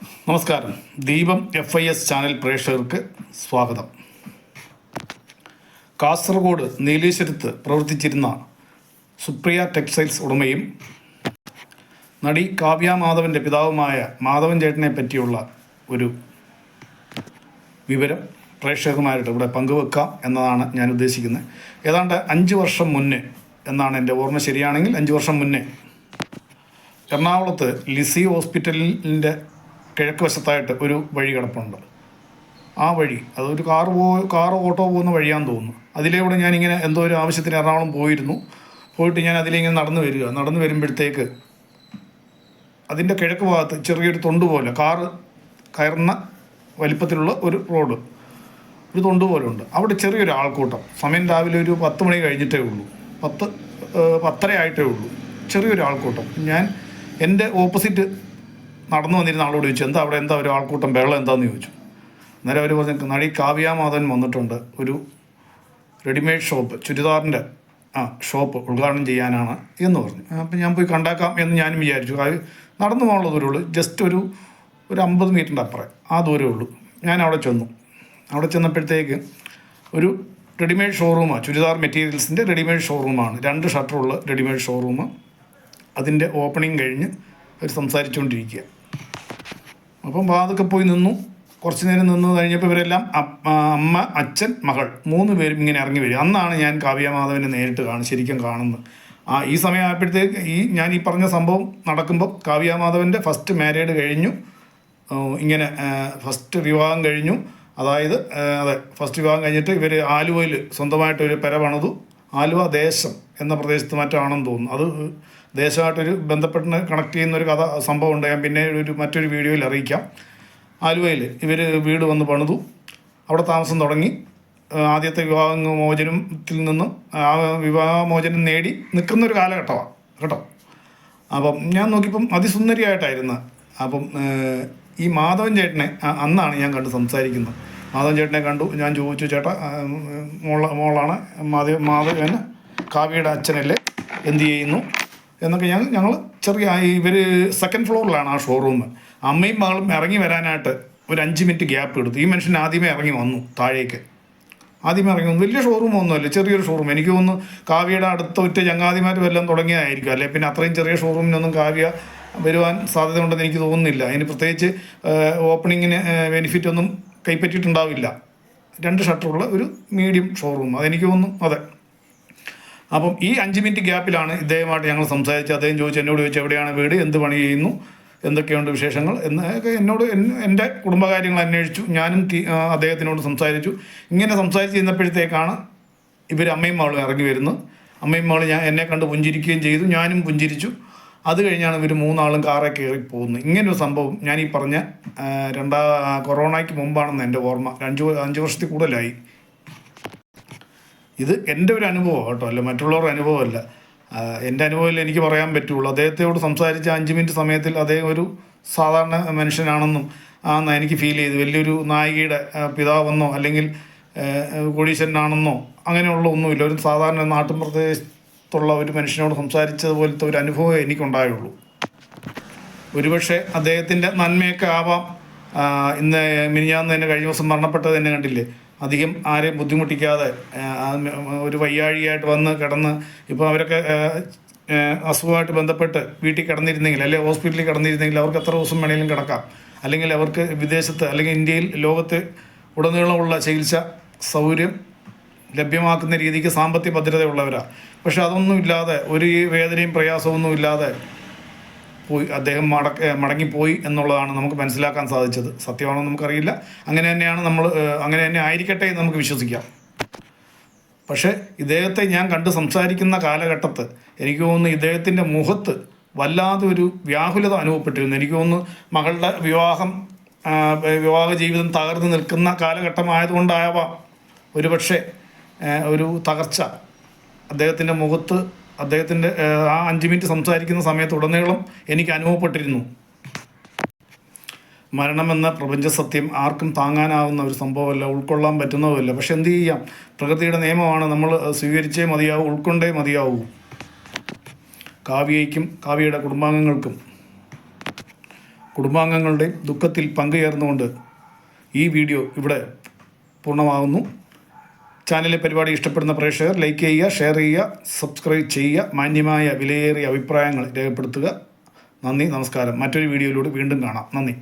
നമസ്കാരം. ദീപം FIS channel പ്രേക്ഷകർക്ക് സ്വാഗതം. കാസർഗോഡ് നീലേശ്വരത്ത് പ്രവർത്തിച്ചിരുന്ന സുപ്രിയ ടെക്സ്റ്റൈൽസ് ഉടമയും നടി കാവ്യ മാധവൻ്റെ പിതാവുമായ മാധവൻ ചേട്ടനെ പറ്റിയുള്ള ഒരു വിവരം പ്രേക്ഷകന്മാരുടെ ഇവിടെ പങ്കുവെക്കാം എന്നതാണ് ഞാൻ ഉദ്ദേശിക്കുന്നത്. ഏതാണ്ട് 5 വർഷം മുന്നേ എന്നാണ് എൻ്റെ ഓർമ്മ ശരിയാണെങ്കിൽ 5 വർഷം മുന്നേ എറണാകുളത്ത് ലിസി ഹോസ്പിറ്റലിൻ്റെ കിഴക്ക് വശത്തായിട്ട് ഒരു വഴി കിടപ്പുണ്ട്. ആ വഴി അതൊരു കാറ് ഓട്ടോ പോകുന്ന വഴിയാന്ന് തോന്നുന്നു. അതിലൂടെ ഞാനിങ്ങനെ എന്തോ ഒരു ആവശ്യത്തിന് എറണാകുളം പോയിട്ട് ഞാൻ അതിലിങ്ങനെ നടന്നു വരുമ്പോഴത്തേക്ക് അതിൻ്റെ കിഴക്ക് ഭാഗത്ത് ചെറിയൊരു തൊണ്ട് പോലെ കാറ് കയറുന്ന വലിപ്പത്തിലുള്ള ഒരു റോഡ്, ഒരു തൊണ്ട് പോലെ ഉണ്ട്. അവിടെ ചെറിയൊരു ആൾക്കൂട്ടം. സമയം രാവിലെ ഒരു 10 മണി കഴിഞ്ഞിട്ടേ ഉള്ളൂ, 10:30 ആയിട്ടേ ഉള്ളൂ. ചെറിയൊരു ആൾക്കൂട്ടം. ഞാൻ എൻ്റെ ഓപ്പോസിറ്റ് നടന്നു വന്നിരുന്ന ആളോട് ചോദിച്ചു, എന്താ ഒരു ആൾക്കൂട്ടം, ബഹളം എന്താണെന്ന് ചോദിച്ചു. അന്നേരം അവർ പറഞ്ഞു, നടി കാവ്യ മാധവൻ വന്നിട്ടുണ്ട്, ഒരു റെഡിമെയ്ഡ് ഷോപ്പ്, ചുരിദാറിൻ്റെ ഷോപ്പ് ഉദ്ഘാടനം ചെയ്യാനാണ് എന്ന് പറഞ്ഞു. അപ്പം ഞാൻ പോയി കണ്ടേക്കാം എന്ന് ഞാനും വിചാരിച്ചു. അത് നടന്നു പോകാനുള്ള ദൂരമുള്ളൂ, ജസ്റ്റ് ഒരു 50 മീറ്ററിൻ്റെ അപ്പുറം ആ ദൂരമേ ഉള്ളൂ. ഞാൻ അവിടെ ചെന്നപ്പോഴത്തേക്ക് ഒരു റെഡിമെയ്ഡ് ഷോറൂമാണ്, ചുരിദാർ മെറ്റീരിയൽസിൻ്റെ റെഡിമെയ്ഡ് ഷോറൂമാണ്, 2 ഷട്ടറുള്ള റെഡിമെയ്ഡ് ഷോറൂം. അതിൻ്റെ ഓപ്പണിങ് കഴിഞ്ഞ് അവർ സംസാരിച്ചുകൊണ്ടിരിക്കുക. അപ്പം വാതൊക്കെ പോയി നിന്നു. കുറച്ച് നേരം നിന്ന് കഴിഞ്ഞപ്പോൾ ഇവരെല്ലാം അമ്മ, അച്ഛൻ, മകൾ 3 പേരും ഇങ്ങനെ ഇറങ്ങി വരും. അന്നാണ് ഞാൻ കാവ്യ മാധവനെ നേരിട്ട് ശരിക്കും കാണുന്നത്. ഈ സമയമായപ്പോഴത്തേക്ക് ഞാൻ ഈ പറഞ്ഞ സംഭവം നടക്കുമ്പോൾ കാവ്യ മാധവൻ്റെ ഫസ്റ്റ് മാരീഡ് കഴിഞ്ഞു, ഇങ്ങനെ ഫസ്റ്റ് വിവാഹം കഴിഞ്ഞു. അതായത് ഫസ്റ്റ് വിവാഹം കഴിഞ്ഞിട്ട് ഇവർ ആലുവയിൽ സ്വന്തമായിട്ടൊരു പെര പണിതു. ആലുവ ദേശം എന്ന പ്രദേശത്ത് മറ്റാണെന്ന് തോന്നുന്നു. അത് ദേശമായിട്ടൊരു ബന്ധപ്പെട്ട് കണക്ട് ചെയ്യുന്ന ഒരു സംഭവം ഉണ്ട്. ഞാൻ പിന്നെ മറ്റൊരു വീഡിയോയിൽ അറിയിക്കാം. ആലുവയിൽ ഇവർ വീട് വന്ന് പണിതു, അവിടെ താമസം തുടങ്ങി. ആദ്യത്തെ വിവാഹമോചനത്തിൽ നിന്നും വിവാഹമോചനം നേടി നിൽക്കുന്നൊരു കാലഘട്ടമാണ് കേട്ടോ. അപ്പം ഞാൻ നോക്കിയപ്പം അതിസുന്ദരിയായിട്ടായിരുന്നു. അപ്പം ഈ മാധവൻ ചേട്ടനെ അന്നാണ് ഞാൻ കണ്ട് സംസാരിക്കുന്നത്. മാധവൻ ചേട്ടനെ കണ്ടു. ഞാൻ ചോദിച്ചു, ചേട്ടാ മോളാണ് മാധവൻ കാവ്യയുടെ അച്ഛനല്ലേ, എന്ത് ചെയ്യുന്നു എന്നൊക്കെ. ഞങ്ങൾ ചെറിയ ഇവർ 2nd ഫ്ലോറിലാണ് ആ ഷോറൂം. അമ്മയും മകളും ഇറങ്ങി വരാനായിട്ട് ഒരു 5 മിനിറ്റ് ഗ്യാപ്പ് എടുത്തു. ഈ മനുഷ്യൻ ആദ്യമേ ഇറങ്ങി വന്നു താഴേക്ക്. വലിയ ഷോറൂം ഒന്നുമല്ല, ചെറിയൊരു ഷോറൂം. എനിക്ക് തോന്നുന്നു കാവ്യയുടെ അടുത്ത ഒറ്റ ചങ്ങാതിമാർ വല്ലതും തുടങ്ങിയതായിരിക്കും. അല്ലെ പിന്നെ അത്രയും ചെറിയ ഷോറൂമിനൊന്നും കാവ്യ വരുവാൻ സാധ്യത ഉണ്ടെന്ന് എനിക്ക് തോന്നുന്നില്ല. അതിന് പ്രത്യേകിച്ച് ഓപ്പണിങ്ങിന് ബെനിഫിറ്റ് ഒന്നും കൈപ്പറ്റിയിട്ടുണ്ടാവില്ല. 2 ഷട്ടറുള്ള ഒരു മീഡിയം ഷോറൂം, അതെനിക്ക് തോന്നുന്നു. അതെ. അപ്പം ഈ 5 മിനിറ്റ് ഗ്യാപ്പിലാണ് ഇദ്ദേഹമായിട്ട് ഞങ്ങൾ സംസാരിച്ച്. അദ്ദേഹം എന്നോട് ചോദിച്ചു, എവിടെയാണ് വീട്, എന്ത് പണി ചെയ്യുന്നു, എന്തൊക്കെയുണ്ട് വിശേഷങ്ങൾ എന്നൊക്കെ എൻ്റെ കുടുംബകാര്യങ്ങൾ അന്വേഷിച്ചു. ഞാനും അദ്ദേഹത്തിനോട് സംസാരിച്ചു. ഇങ്ങനെ സംസാരിച്ച് ചെന്നപ്പോഴത്തേക്കാണ് ഇവർ അമ്മയും മകളും ഇറങ്ങി വരുന്നത്. അമ്മയും മകളും എന്നെ കണ്ട് പുഞ്ചിരിക്കുകയും ചെയ്തു, ഞാനും പുഞ്ചിരിച്ചു. അത് കഴിഞ്ഞാണ് ഇവർ 3 ആളും കാറെ കയറി പോകുന്നത്. ഇങ്ങനൊരു സംഭവം ഞാൻ ഈ പറഞ്ഞ കൊറോണയ്ക്ക് മുമ്പാണെന്ന് എൻ്റെ ഓർമ്മ. 5 വർഷത്തിൽ കൂടുതലായി. ഇത് എൻ്റെ ഒരു അനുഭവം കേട്ടോ, അല്ല മറ്റുള്ളവരുടെ അനുഭവമല്ല. എൻ്റെ അനുഭവത്തിൽ എനിക്ക് പറയാൻ പറ്റുള്ളൂ. അദ്ദേഹത്തോട് സംസാരിച്ച 5 മിനിറ്റ് സമയത്തിൽ അദ്ദേഹം ഒരു സാധാരണ മനുഷ്യനാണെന്നും എനിക്ക് ഫീൽ ചെയ്തു. വലിയൊരു നായികയുടെ പിതാവെന്നോ അല്ലെങ്കിൽ കോടീശ്വരനാണെന്നോ അങ്ങനെയുള്ള ഒന്നുമില്ല. ഒരു സാധാരണ നാട്ടുപ്രദേശത്തുള്ള ഒരു മനുഷ്യനോട് സംസാരിച്ചതുപോലത്തെ ഒരു അനുഭവമേ എനിക്കുണ്ടായുള്ളൂ. ഒരുപക്ഷെ അദ്ദേഹത്തിൻ്റെ നന്മയൊക്കെ ആവാം. ഇന്ന് മിനിഞ്ഞാന്ന് തന്നെ കഴിഞ്ഞ ദിവസം മരണപ്പെട്ടത് തന്നെ കണ്ടില്ലേ. അധികം ആരെയും ബുദ്ധിമുട്ടിക്കാതെ ഒരു വയ്യാഴിയായിട്ട് വന്ന് കിടന്ന്, ഇപ്പോൾ അവരൊക്കെ അസുഖമായിട്ട് ബന്ധപ്പെട്ട് വീട്ടിൽ കിടന്നിരുന്നെങ്കിൽ, അല്ലെങ്കിൽ ഹോസ്പിറ്റലിൽ കിടന്നിരുന്നെങ്കിൽ അവർക്ക് എത്ര ദിവസം വേണമെങ്കിലും കിടക്കാം. അല്ലെങ്കിൽ അവർക്ക് വിദേശത്ത് അല്ലെങ്കിൽ ഇന്ത്യയിൽ ലോകത്ത് ഉടനീളമുള്ള ചികിത്സ സൗകര്യം ലഭ്യമാക്കുന്ന രീതിക്ക് സാമ്പത്തിക ഭദ്രതയുള്ളവരാണ്. പക്ഷെ അതൊന്നും ഇല്ലാതെ, ഒരു വേദനയും പ്രയാസമൊന്നും ഇല്ലാതെ അദ്ദേഹം മടങ്ങിപ്പോയി എന്നുള്ളതാണ് നമുക്ക് മനസ്സിലാക്കാൻ സാധിച്ചത്. സത്യമാണോ നമുക്കറിയില്ല. അങ്ങനെ തന്നെ ആയിരിക്കട്ടെ എന്ന് നമുക്ക് വിശ്വസിക്കാം. പക്ഷേ ഇദ്ദേഹത്തെ ഞാൻ കണ്ട് സംസാരിക്കുന്ന കാലഘട്ടത്ത് എനിക്ക് തോന്നുന്നു ഇദ്ദേഹത്തിൻ്റെ മുഖത്ത് വല്ലാതെ ഒരു വ്യാകുലത അനുഭവപ്പെട്ടിരുന്നു. എനിക്ക് തോന്നുന്നു മകളുടെ വിവാഹ ജീവിതം തകർന്നു നിൽക്കുന്ന കാലഘട്ടമായതുകൊണ്ടാവാം ഒരുപക്ഷെ ഒരു തകർച്ച അദ്ദേഹത്തിൻ്റെ മുഖത്ത്, അദ്ദേഹത്തിൻ്റെ ആ 5 മിനിറ്റ് സംസാരിക്കുന്ന സമയത്ത് ഉടനീളം എനിക്ക് അനുഭവപ്പെട്ടിരുന്നു. മരണമെന്ന പ്രപഞ്ച സത്യം ആർക്കും താങ്ങാനാവുന്ന ഒരു സംഭവമല്ല, ഉൾക്കൊള്ളാൻ പറ്റുന്നതുമല്ല. പക്ഷെ എന്ത് ചെയ്യാം, പ്രകൃതിയുടെ നിയമമാണ്, നമ്മൾ സ്വീകരിച്ചേ മതിയാവൂ, ഉൾക്കൊണ്ടേ മതിയാവൂ. കാവ്യയ്ക്കും കാവ്യയുടെ കുടുംബാംഗങ്ങൾക്കും കുടുംബാംഗങ്ങളുടെയും ദുഃഖത്തിൽ പങ്കുചേർന്നുകൊണ്ട് ഈ വീഡിയോ ഇവിടെ പൂർണ്ണമാകുന്നു. ചാനലിലെ പരിപാടി ഇഷ്ടപ്പെടുന്ന പ്രേക്ഷകർ ലൈക്ക് ചെയ്യുക, ഷെയർ ചെയ്യുക, സബ്സ്ക്രൈബ് ചെയ്യുക, മാന്യമായ വിലയേറിയ അഭിപ്രായങ്ങൾ രേഖപ്പെടുത്തുക. നന്ദി, നമസ്കാരം. മറ്റൊരു വീഡിയോയിലൂടെ വീണ്ടും കാണാം. നന്ദി.